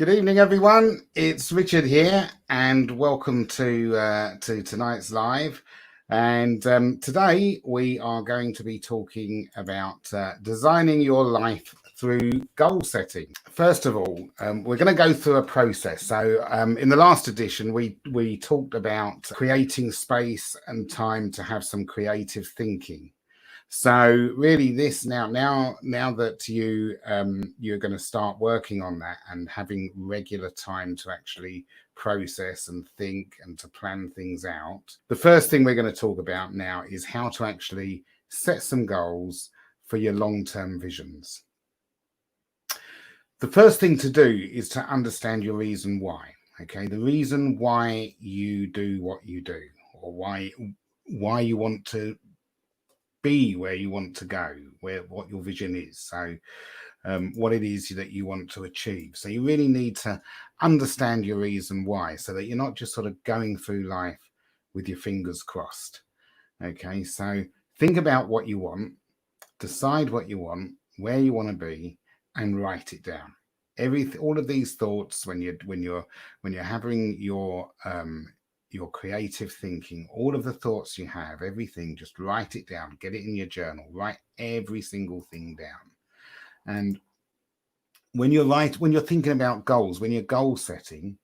Good evening, everyone. It's Richard here, and welcome to tonight's live. And today we are going to be talking about designing your life through goal setting. First of all, we're going to go through a process. So in the last edition, we talked about creating space and time to have some creative thinking. So really, this now that you're going to start working on that and having regular time to actually process and think and to plan things out, the first thing we're going to talk about now is how to actually set some goals for your long-term visions. The first thing to do is to understand your reason why. Okay, the reason why you do what you do, or why you want to be where you want to go, what your vision is. So what it is that you want to achieve. So you really need to understand your reason why, so that you're not just sort of going through life with your fingers crossed. Okay, so think about what you want, decide what you want, where you want to be, and write it down. All of these thoughts, when you're having your creative thinking, all of the thoughts you have, everything, just write it down, get it in your journal, write every single thing down. And when you're thinking about goals, when you're goal setting,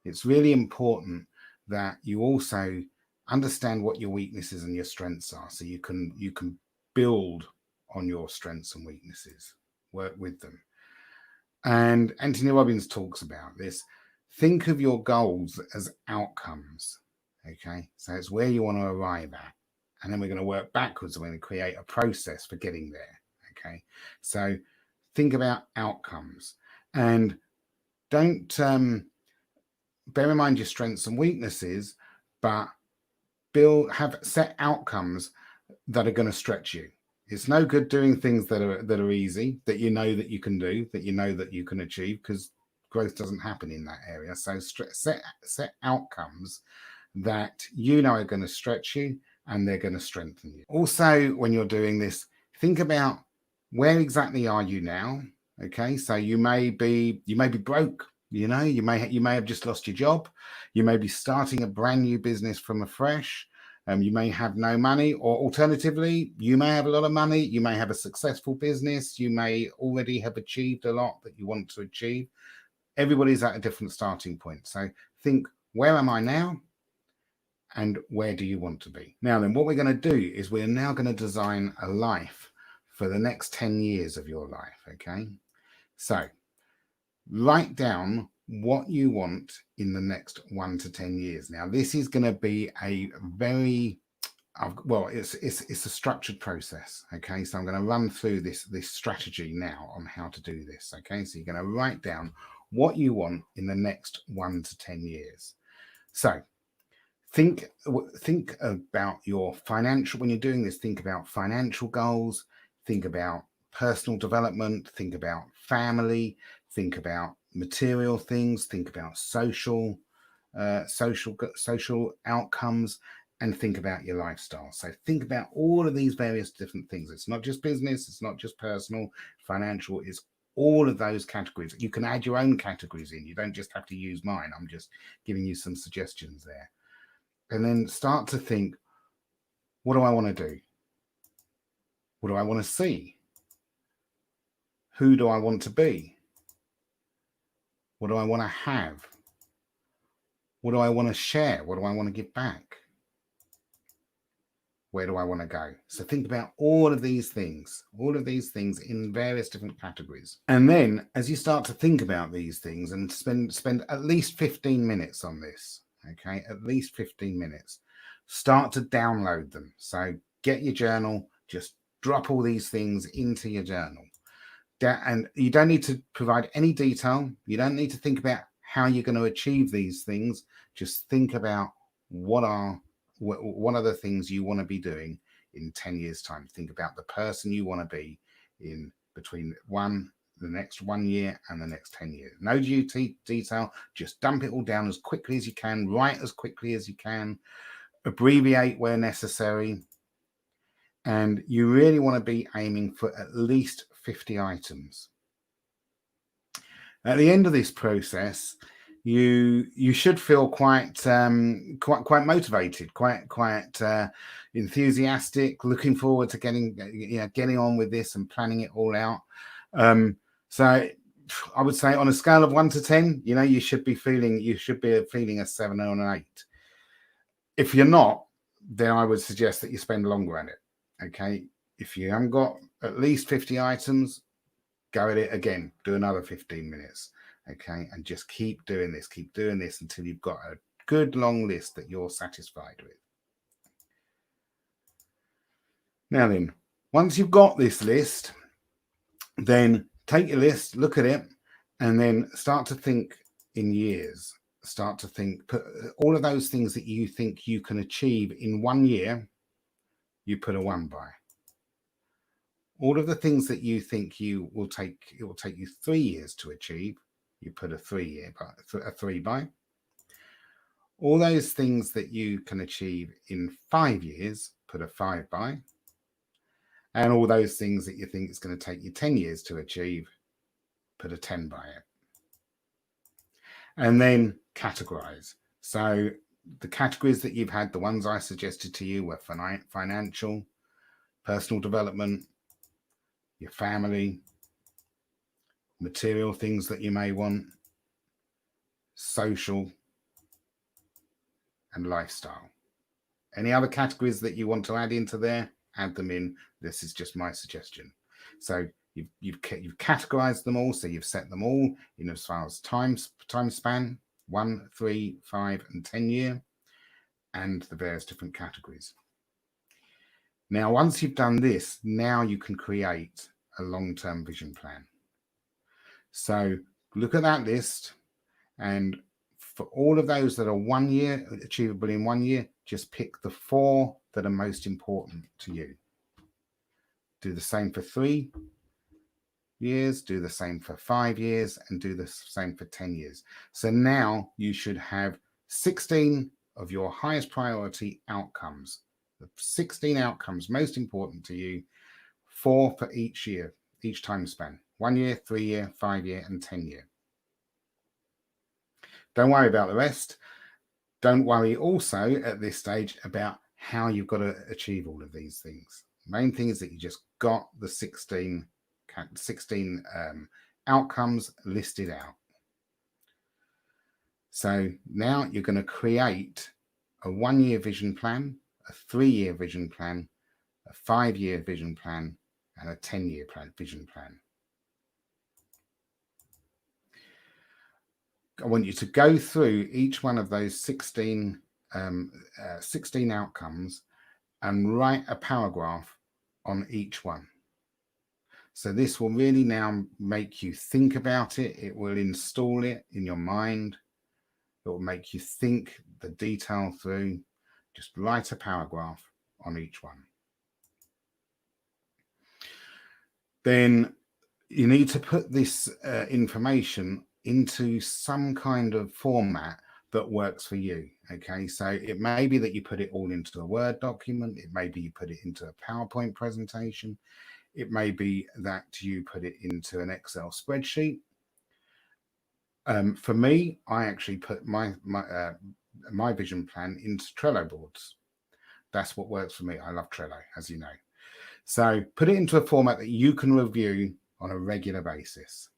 it's really important that you also understand what your weaknesses and your strengths are, so you can build on your strengths and weaknesses, work with them. And Anthony Robbins talks about this. Think of your goals as outcomes. Okay, so it's where you want to arrive at, and then we're going to work backwards. We're going to create a process for getting there. Okay, so think about outcomes, and don't bear in mind your strengths and weaknesses, but have set outcomes that are going to stretch you. It's no good doing things that are easy, that you know that you can do, that you know that you can achieve, because growth doesn't happen in that area. So set outcomes that you know are going to stretch you and they're going to strengthen you. Also, when you're doing this, think about where exactly are you now. Okay, so you may be broke. You know, you may have just lost your job. You may be starting a brand new business from afresh. You may have no money, or alternatively, you may have a lot of money. You may have a successful business. You may already have achieved a lot that you want to achieve. Everybody's at a different starting point. So think, where am I now? And where do you want to be? Now then, what we're going to do is we're now going to design a life for the next 10 years of your life. Okay. So write down what you want in the next 1 to 10 years. Now, this is going to be a very, well, it's a structured process. Okay, so I'm going to run through this strategy now on how to do this. Okay, so you're going to write down what you want in the next 1 to 10 years. So think about your financial, when you're doing this, think about financial goals, think about personal development, think about family, think about material things, think about social outcomes, and think about your lifestyle. So think about all of these various different things. It's not just business, it's not just personal, financial, is all of those categories. You can add your own categories in. You don't just have to use mine. I'm just giving you some suggestions there. And then start to think, what do I want to do? What do I want to see? Who do I want to be? What do I want to have? What do I want to share? What do I want to give back? Where do I want to go? So think about all of these things in various different categories. And then as you start to think about these things and spend at least 15 minutes on this, okay, at least 15 minutes, start to download them. So get your journal, just drop all these things into your journal. And you don't need to provide any detail. You don't need to think about how you're going to achieve these things. Just think about what are the things you want to be doing in 10 years' time. Think about the person you want to be in between the next 1 year and the next 10 years. No detail. Just dump it all down as quickly as you can. Write as quickly as you can. Abbreviate where necessary. And you really want to be aiming for at least 50 items. At the end of this process, you should feel quite motivated, quite enthusiastic, looking forward to getting on with this and planning it all out. So I would say on a scale of 1 to 10, you should be feeling a 7 or an 8. If you're not, then I would suggest that you spend longer at it. Okay, if you haven't got at least 50 items, go at it again, do another 15 minutes. Okay, and just keep doing this until you've got a good long list that you're satisfied with. Now then, once you've got this list, then take your list, look at it, and then start to think in years. Start to think, put all of those things that you think you can achieve in 1 year, you put a 1 by. All of the things that you think it will take you 3 years to achieve, you put a 3 by. All those things that you can achieve in 5 years, put a 5 by. And all those things that you think it's going to take you 10 years to achieve, put a 10 by it. And then categorize. So the categories that you've had, the ones I suggested to you were financial, personal development, your family, material things that you may want, social, and lifestyle. Any other categories that you want to add into there, add them in. This is just my suggestion. So you've categorized them all, so you've set them all in as far as time span, 1, 3, 5, and 10 year, and the various different categories. Now, once you've done this, now you can create a long-term vision plan. So look at that list, and for all of those that are 1 year, achievable in 1 year, just pick the 4 that are most important to you. Do the same for 3 years, do the same for 5 years, and do the same for 10 years. So now you should have 16 of your highest priority outcomes, the 16 outcomes most important to you, 4 for each year, each time span, 1 year, 3 year, 5 year, and 10 year. Don't worry about the rest. Don't worry also at this stage about how you've got to achieve all of these things. The main thing is that you just got the 16 outcomes listed out. So now you're going to create a 1 year vision plan, a 3 year vision plan, a 5 year vision plan, and a 10 year vision plan. I want you to go through each one of those 16 outcomes and write a paragraph on each one. So this will really now make you think about it. It will install it in your mind. It will make you think the detail through. Just write a paragraph on each one. Then you need to put this information into some kind of format that works for you. Okay, so it may be that you put it all into a Word document. It may be you put it into a PowerPoint presentation. It may be that you put it into an Excel spreadsheet. For me, I actually put my vision plan into Trello boards. That's what works for me. I love Trello, as you know. So put it into a format that you can review on a regular basis.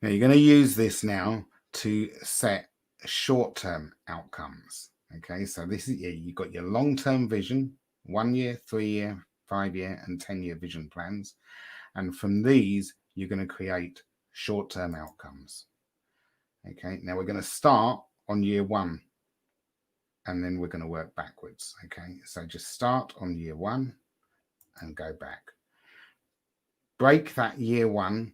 Now you're going to use this now to set short-term outcomes. Okay, so this is, you've got your long-term vision, 1 year, 3 year, 5 year, and 10 year vision plans. And from these, you're going to create short-term outcomes. Okay, now we're going to start on year 1, and then we're going to work backwards. Okay, so just start on year 1 and go back. Break that year 1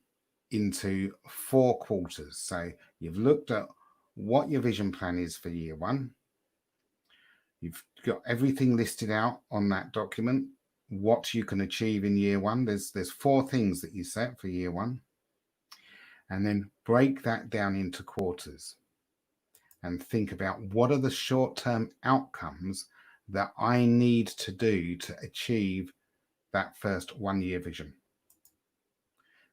into 4 quarters. So you've looked at what your vision plan is for year 1. You've got everything listed out on that document, what you can achieve in year 1. There's 4 things that you set for year 1. And then break that down into quarters and think about what are the short-term outcomes that I need to do to achieve that first 1 year vision.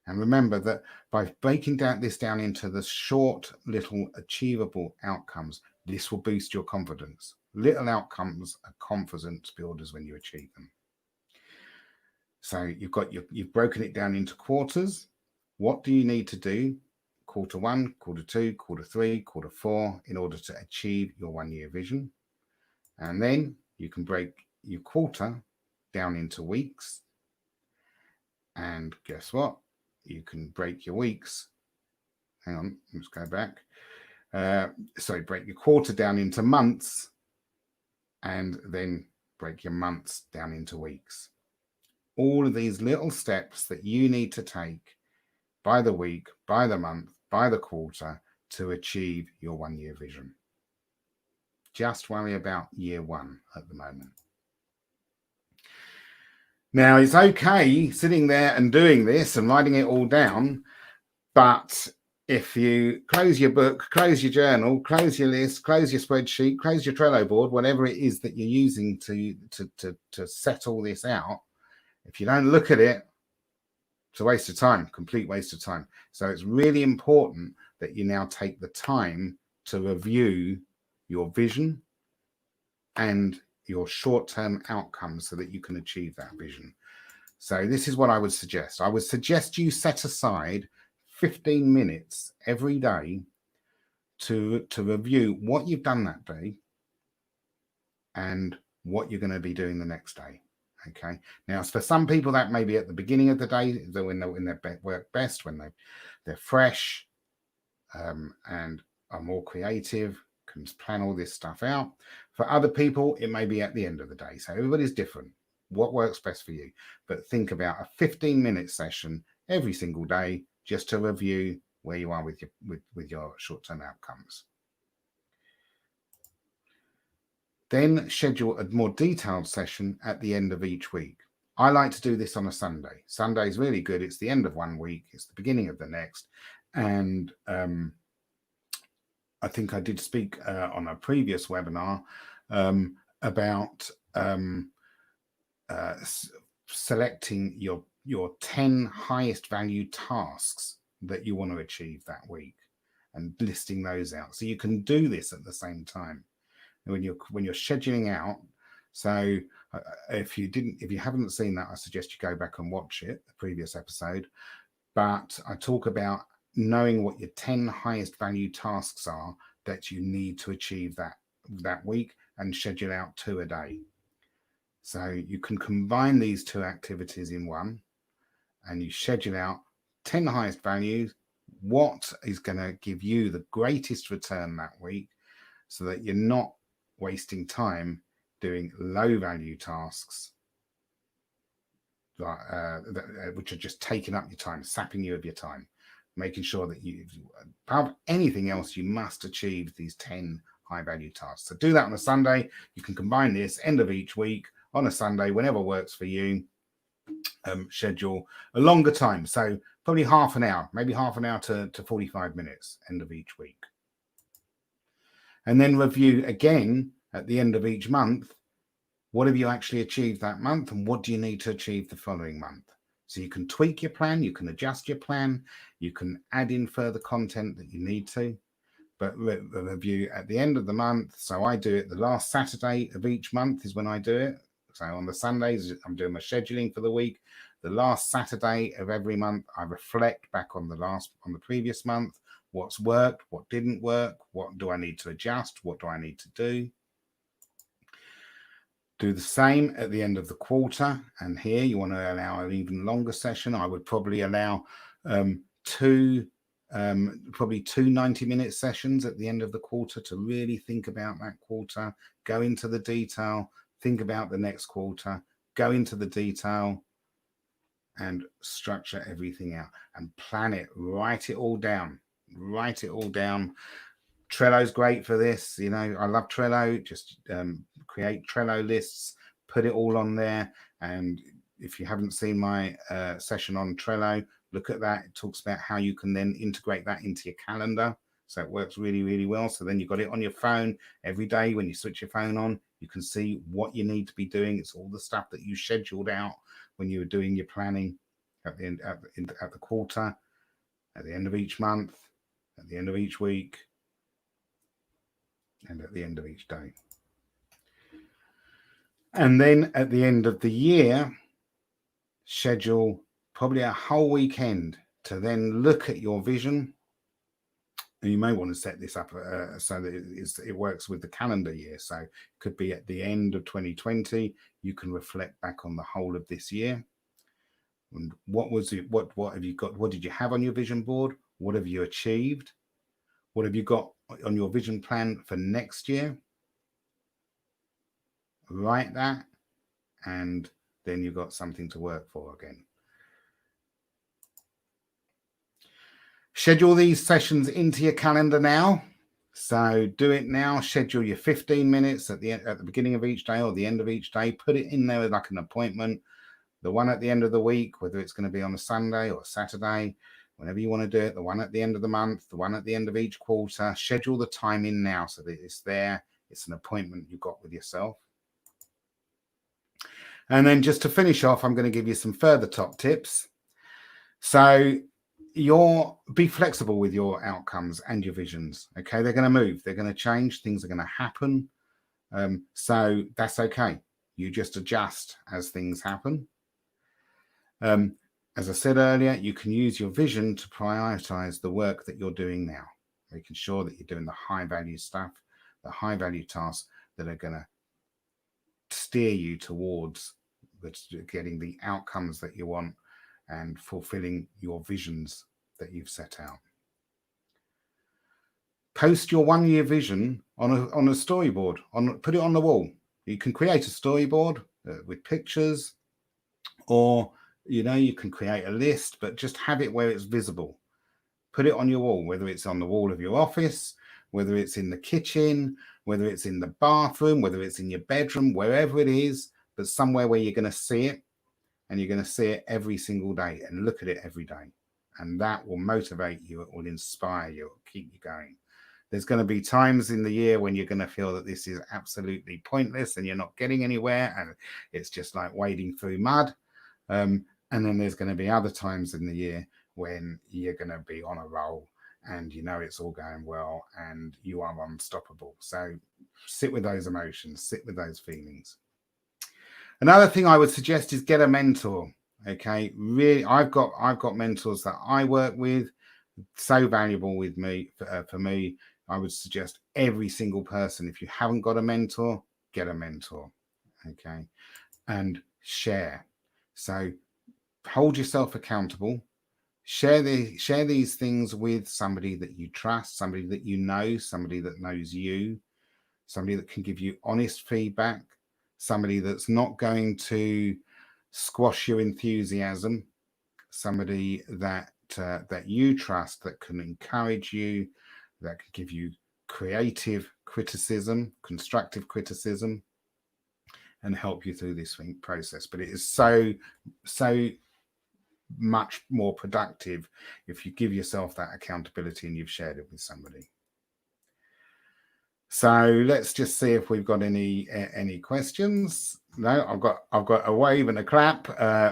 And remember that by breaking this down into the short, little achievable outcomes, this will boost your confidence. Little outcomes are confidence builders when you achieve them. So you've broken it down into quarters. What do you need to do? Quarter 1, quarter 2, quarter 3, quarter 4 in order to achieve your 1 year vision. And then you can break your quarter down into weeks. And guess what? You can break your weeks. Hang on, let's go back. Break your quarter down into months, and then break your months down into weeks. All of these little steps that you need to take by the week, by the month, by the quarter to achieve your 1 year vision. Just worry about year 1 at the moment. Now, it's okay sitting there and doing this and writing it all down, but if you close your book, close your journal, close your list, close your spreadsheet, close your Trello board, whatever it is that you're using to set all this out, if you don't look at it, it's a waste of time, complete waste of time. So it's really important that you now take the time to review your vision and your short-term outcomes so that you can achieve that vision. So this is what I would suggest. I would suggest you set aside 15 minutes every day to review what you've done that day and what you're going to be doing the next day. Okay. Now, for some people, that may be at the beginning of the day, when they work best, when they're fresh and are more creative, can plan all this stuff out. For other people, it may be at the end of the day. So everybody's different. What works best for you? But think about a 15-minute session every single day just to review where you are with your short-term outcomes. Then schedule a more detailed session at the end of each week. I like to do this on a Sunday. Sunday is really good. It's the end of 1 week. It's the beginning of the next. And I think I did speak on a previous webinar about selecting your 10 highest value tasks that you want to achieve that week and listing those out. So you can do this at the same time when you're scheduling out. So if you haven't seen that, I suggest you go back and watch it, the previous episode. But I talk about knowing what your 10 highest value tasks are that you need to achieve that week and schedule out 2 a day. So you can combine these 2 activities in one and you schedule out 10 highest values, what is going to give you the greatest return that week, so that you're not wasting time doing low value tasks which are just taking up your time, sapping you of your time, making sure that you, above anything else, you must achieve these 10 high value tasks. So do that on a Sunday. You can combine this end of each week on a Sunday, whenever works for you. Schedule a longer time, so probably half an hour, maybe half an hour to 45 minutes end of each week. And then review again at the end of each month. What have you actually achieved that month, and what do you need to achieve the following month? So you can tweak your plan, you can adjust your plan, you can add in further content that you need to, but review at the end of the month. So I do it the last Saturday of each month is when I do it. So on the Sundays, I'm doing my scheduling for the week. The last Saturday of every month, I reflect back on the previous month. What's worked, what didn't work, what do I need to adjust, what do I need to do? Do the same at the end of the quarter. And here you want to allow an even longer session. I would probably allow two 90-minute sessions at the end of the quarter to really think about that quarter, go into the detail, think about the next quarter, go into the detail and structure everything out and plan it, write it all down. Trello's great for this. You know, I love Trello. Just create Trello lists, put it all on there. And if you haven't seen my session on Trello, look at that. It talks about how you can then integrate that into your calendar. So it works really, really well. So then you've got it on your phone every day. When you switch your phone on, you can see what you need to be doing. It's all the stuff that you scheduled out when you were doing your planning. at the quarter, at the end of each month, at the end of each week, and at the end of each day. And then at the end of the year, schedule probably a whole weekend to then look at your vision. And you may want to set this up so that it works with the calendar year. So it could be at the end of 2020, you can reflect back on the whole of this year. And what was it? What have you got? What did you have on your vision board? What have you achieved? What have you got on your vision plan for next year? Write that, and then you've got something to work for again. Schedule these sessions into your calendar now. So do it now. Schedule your 15 minutes at the beginning of each day or the end of each day. Put it in there like an appointment. The one at the end of the week, whether it's going to be on a Sunday or a Saturday, whenever you want to do it. The one at the end of the month, the one at the end of each quarter. Schedule the time in now so that it's there. It's an appointment you've got with yourself. And then just to finish off, I'm going to give you some further top tips. So be flexible with your outcomes and your visions. Okay, they're going to move, they're going to change, things are going to happen. So that's okay. You just adjust as things happen. As I said earlier, you can use your vision to prioritize the work that you're doing now, making sure that you're doing the high value stuff, the high value tasks that are going to steer you towards getting the outcomes that you want and fulfilling your visions that you've set out. Post your 1 year vision on a storyboard. Put it on the wall. You can create a storyboard with pictures, or you can create a list, but just have it where it's visible. Put it on your wall, whether it's on the wall of your office, whether it's in the kitchen, whether it's in the bathroom, whether it's in your bedroom, wherever it is, but somewhere where you're going to see it, and you're going to see it every single day and look at it every day. And that will motivate you, it will inspire you, it will keep you going. There's going to be times in the year when you're going to feel that this is absolutely pointless and you're not getting anywhere and it's just like wading through mud. And then there's going to be other times in the year when you're going to be on a roll and it's all going well and you are unstoppable. So sit with those emotions, sit with those feelings. Another thing I would suggest is get a mentor. Okay, really, I've got mentors that I work with, so valuable with me. For me, I would suggest every single person, if you haven't got a mentor, get a mentor. Okay, and share. So hold yourself accountable. Share these things with somebody that you trust, somebody that you know, somebody that knows you, somebody that can give you honest feedback, somebody that's not going to squash your enthusiasm, somebody that you trust, that can encourage you, that can give you creative criticism, constructive criticism, and help you through this process. But it is so much more productive if you give yourself that accountability and you've shared it with somebody. So let's just see if we've got any questions. No, I've got a wave and a clap,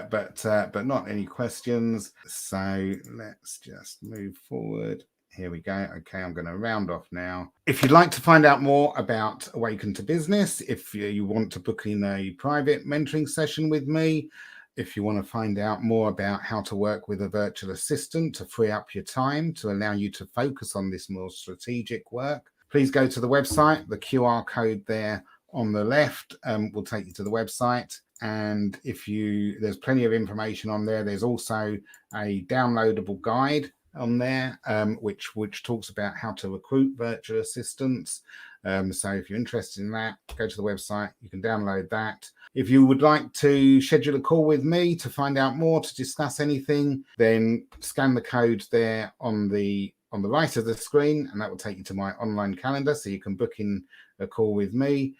but not any questions. So let's just move forward. Here we go. Okay, I'm going to round off now. If you'd like to find out more about Awaken to Business, if you want to book in a private mentoring session with me, if you want to find out more about how to work with a virtual assistant to free up your time to allow you to focus on this more strategic work, please go to the website. The QR code there on the left will take you to the website. And there's plenty of information on there. There's also a downloadable guide on there, which talks about how to recruit virtual assistants. So if you're interested in that, go to the website. You can download that. If you would like to schedule a call with me to find out more, to discuss anything, then scan the code there on the right of the screen, and that will take you to my online calendar, so you can book in a call with me.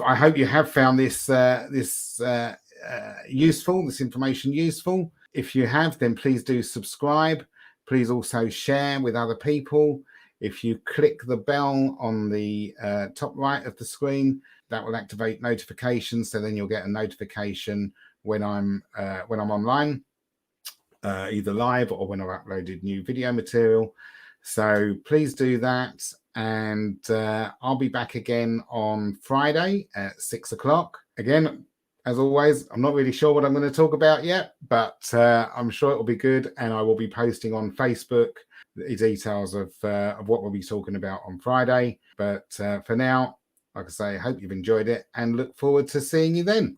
I hope you have found this useful, this information useful. If you have, then please do subscribe. Please also share with other people. If you click the bell on the top right of the screen, that will activate notifications. So then you'll get a notification when I'm online. either live or when I've uploaded new video material. So please do that. And I'll be back again on Friday at 6 o'clock. Again, as always, I'm not really sure what I'm going to talk about yet, but I'm sure it will be good. And I will be posting on Facebook the details of what we'll be talking about on Friday. But for now, like I say, I hope you've enjoyed it and look forward to seeing you then.